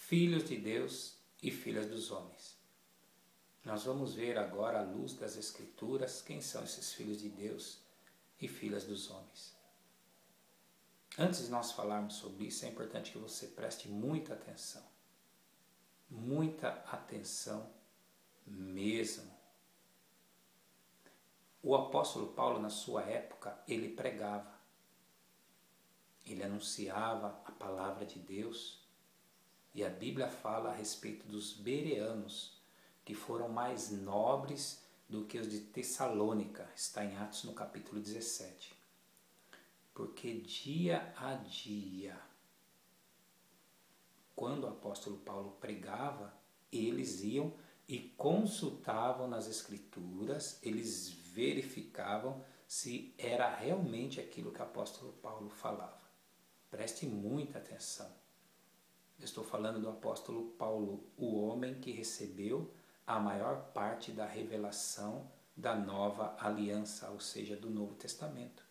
filhos de Deus e filhas dos homens. Nós vamos ver agora, à luz das Escrituras, quem são esses filhos de Deus e filhas dos homens. Antes de nós falarmos sobre isso, é importante que você preste muita atenção mesmo. O apóstolo Paulo, na sua época, ele pregava, ele anunciava a palavra de Deus, e a Bíblia fala a respeito dos bereanos, que foram mais nobres do que os de Tessalônica, está em Atos no capítulo 17. Porque dia a dia, quando o apóstolo Paulo pregava, eles iam e consultavam nas Escrituras, eles verificavam se era realmente aquilo que o apóstolo Paulo falava. Preste muita atenção. Eu estou falando do apóstolo Paulo, o homem que recebeu a maior parte da revelação da nova aliança, ou seja, do Novo Testamento.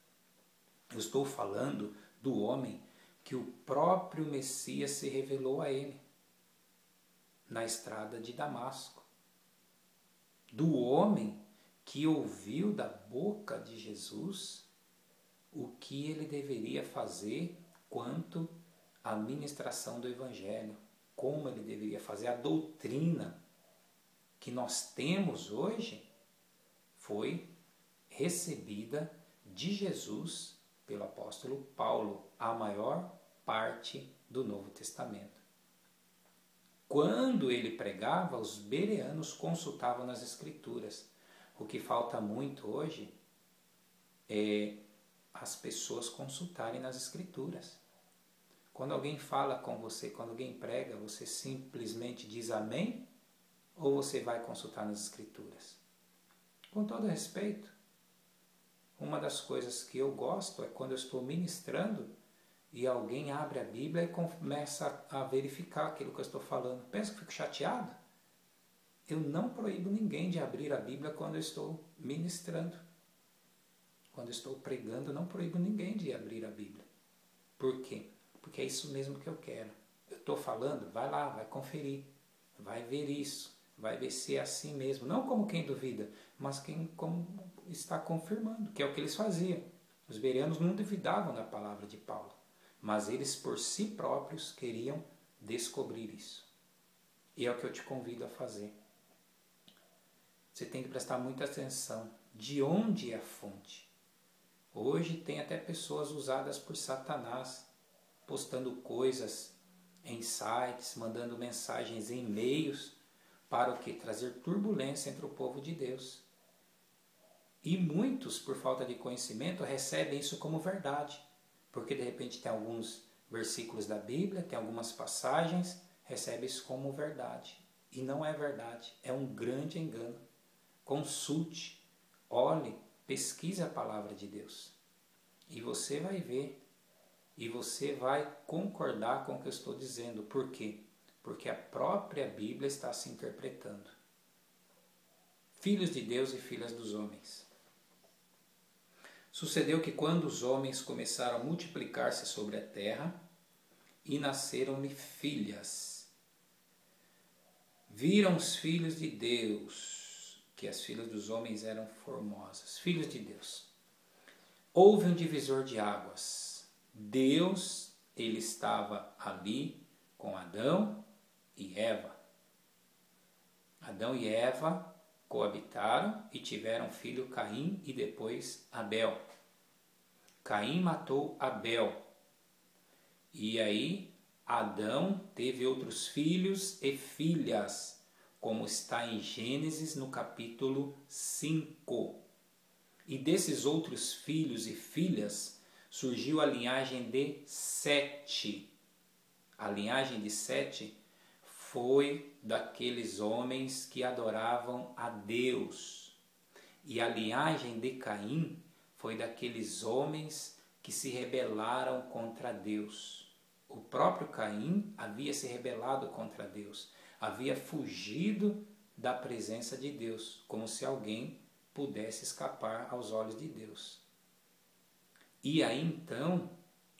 Eu estou falando do homem que o próprio Messias se revelou a ele na estrada de Damasco. Do homem que ouviu da boca de Jesus o que ele deveria fazer quanto à ministração do Evangelho, como ele deveria fazer. A doutrina que nós temos hoje foi recebida de Jesus pelo apóstolo Paulo, a maior parte do Novo Testamento. Quando ele pregava, os bereanos consultavam nas Escrituras. O que falta muito hoje é as pessoas consultarem nas Escrituras. Quando alguém fala com você, quando alguém prega, você simplesmente diz amém? Ou você vai consultar nas Escrituras? Com todo respeito, uma das coisas que eu gosto é quando eu estou ministrando e alguém abre a Bíblia e começa a verificar aquilo que eu estou falando. Pensa que eu fico chateado? Eu não proíbo ninguém de abrir a Bíblia quando eu estou ministrando. Quando eu estou pregando, eu não proíbo ninguém de abrir a Bíblia. Por quê? Porque é isso mesmo que eu quero. Eu estou falando, vai lá, vai conferir, vai ver isso. Vai ver se é assim mesmo, não como quem duvida, mas como está confirmando, que é o que eles faziam. Os bereanos não duvidavam da palavra de Paulo, mas eles por si próprios queriam descobrir isso. E é o que eu te convido a fazer. Você tem que prestar muita atenção. De onde é a fonte? Hoje tem até pessoas usadas por Satanás, postando coisas em sites, mandando mensagens em e-mails, para o que? Trazer turbulência entre o povo de Deus. E muitos, por falta de conhecimento, recebem isso como verdade. Porque de repente tem alguns versículos da Bíblia, tem algumas passagens, recebe isso como verdade. E não é verdade, é um grande engano. Consulte, olhe, pesquise a palavra de Deus. E você vai ver, e você vai concordar com o que eu estou dizendo. Por quê? Porque a própria Bíblia está se interpretando. Filhos de Deus e filhas dos homens. Sucedeu que quando os homens começaram a multiplicar-se sobre a terra, e nasceram-lhe filhas, viram os filhos de Deus, que as filhas dos homens eram formosas. Filhos de Deus. Houve um divisor de águas. Deus, ele estava ali com Adão e Eva. Adão e Eva coabitaram e tiveram filho Caim e depois Abel. Caim matou Abel. E aí Adão teve outros filhos e filhas, como está em Gênesis no capítulo 5. E desses outros filhos e filhas surgiu a linhagem de Sete. A linhagem de Sete foi daqueles homens que adoravam a Deus. E a linhagem de Caim foi daqueles homens que se rebelaram contra Deus. O próprio Caim havia se rebelado contra Deus, havia fugido da presença de Deus, como se alguém pudesse escapar aos olhos de Deus. E aí então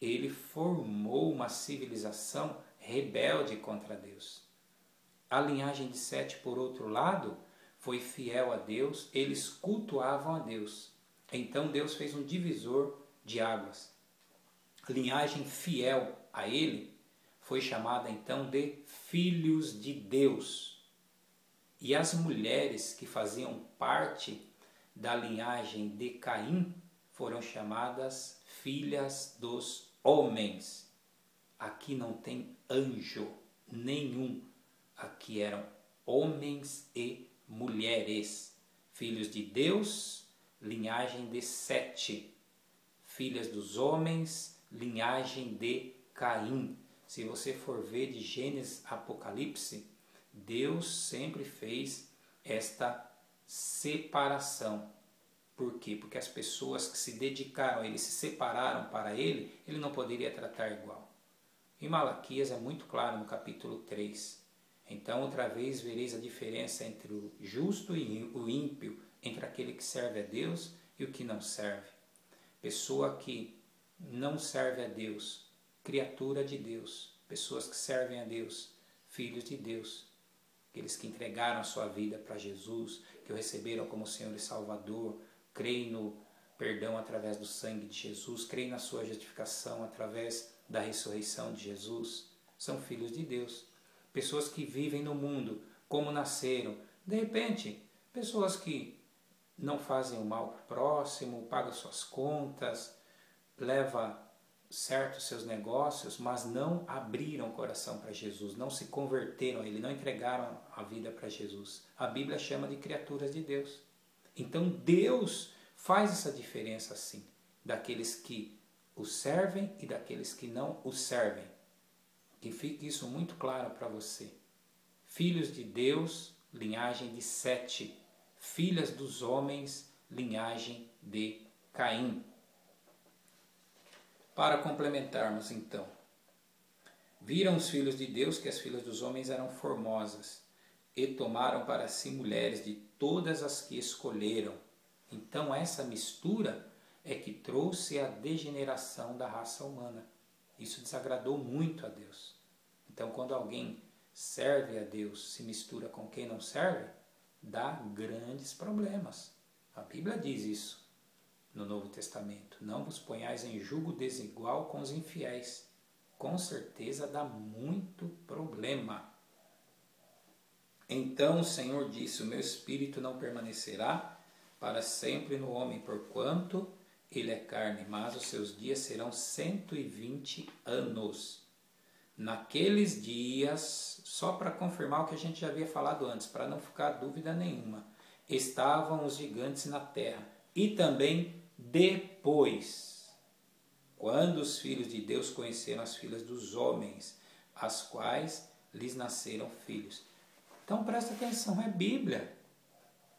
ele formou uma civilização rebelde contra Deus. A linhagem de Sete, por outro lado, foi fiel a Deus, eles cultuavam a Deus. Então Deus fez um divisor de águas. A linhagem fiel a ele foi chamada então de filhos de Deus. E as mulheres que faziam parte da linhagem de Caim foram chamadas filhas dos homens. Aqui não tem anjo nenhum. Aqui eram homens e mulheres. Filhos de Deus, linhagem de Sete. Filhas dos homens, linhagem de Caim. Se você for ver de Gênesis a Apocalipse, Deus sempre fez esta separação. Por quê? Porque as pessoas que se dedicaram a ele, se separaram para ele, ele não poderia tratar igual. Em Malaquias é muito claro no capítulo 3. Então outra vez vereis a diferença entre o justo e o ímpio, entre aquele que serve a Deus e o que não serve. Pessoa que não serve a Deus, criatura de Deus. Pessoas que servem a Deus, filhos de Deus. Aqueles que entregaram a sua vida para Jesus, que o receberam como Senhor e Salvador, creem no perdão através do sangue de Jesus, creem na sua justificação através da ressurreição de Jesus, são filhos de Deus. Pessoas que vivem no mundo como nasceram. De repente, pessoas que não fazem o mal para o próximo, pagam suas contas, levam certo seus negócios, mas não abriram o coração para Jesus, não se converteram a Ele, não entregaram a vida para Jesus. A Bíblia chama de criaturas de Deus. Então Deus faz essa diferença assim, daqueles que o servem e daqueles que não o servem. Que fique isso muito claro para você. Filhos de Deus, linhagem de Sete. Filhas dos homens, linhagem de Caim. Para complementarmos então, viram os filhos de Deus que as filhas dos homens eram formosas e tomaram para si mulheres de todas as que escolheram. Então essa mistura é que trouxe a degeneração da raça humana. Isso desagradou muito a Deus. Então quando alguém serve a Deus, se mistura com quem não serve, dá grandes problemas. A Bíblia diz isso no Novo Testamento. Não vos ponhais em julgo desigual com os infiéis. Com certeza dá muito problema. Então o Senhor disse, o meu espírito não permanecerá para sempre no homem, porquanto ele é carne, mas os seus dias serão 120 anos. Naqueles dias, só para confirmar o que a gente já havia falado antes, para não ficar dúvida nenhuma, estavam os gigantes na terra. E também depois, quando os filhos de Deus conheceram as filhas dos homens, as quais lhes nasceram filhos. Então presta atenção, é Bíblia.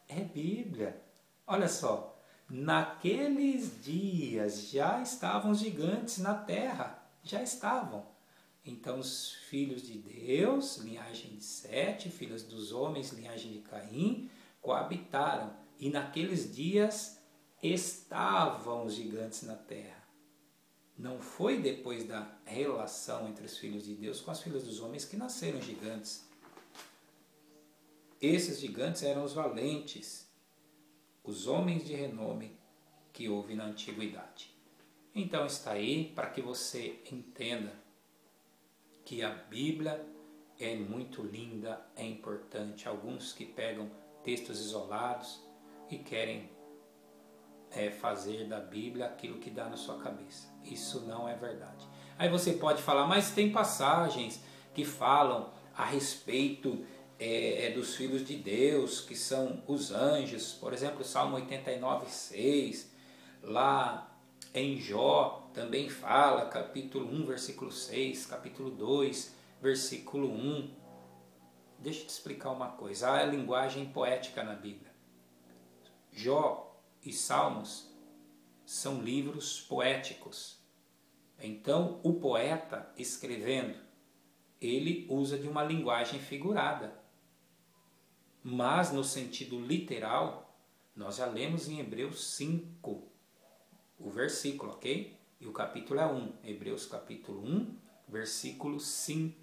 É Bíblia. Olha só, naqueles dias já estavam os gigantes na terra, já estavam. Então os filhos de Deus, linhagem de Sete, filhos dos homens, linhagem de Caim, coabitaram. E naqueles dias estavam os gigantes na terra. Não foi depois da relação entre os filhos de Deus com as filhas dos homens que nasceram gigantes. Esses gigantes eram os valentes, os homens de renome que houve na antiguidade. Então está aí para que você entenda que a Bíblia é muito linda, é importante. Alguns que pegam textos isolados e querem fazer da Bíblia aquilo que dá na sua cabeça. Isso não é verdade. Aí você pode falar, mas tem passagens que falam a respeito dos filhos de Deus, que são os anjos. Por exemplo, Salmo 89, 6. Lá em Jó também fala, capítulo 1, versículo 6, capítulo 2, versículo 1. Deixa eu te explicar uma coisa. Há a linguagem poética na Bíblia. Jó e Salmos são livros poéticos. Então, o poeta escrevendo, ele usa de uma linguagem figurada. Mas, no sentido literal, nós já lemos em Hebreus 5, o versículo, ok? E o capítulo é 1. Hebreus capítulo 1, versículo 5.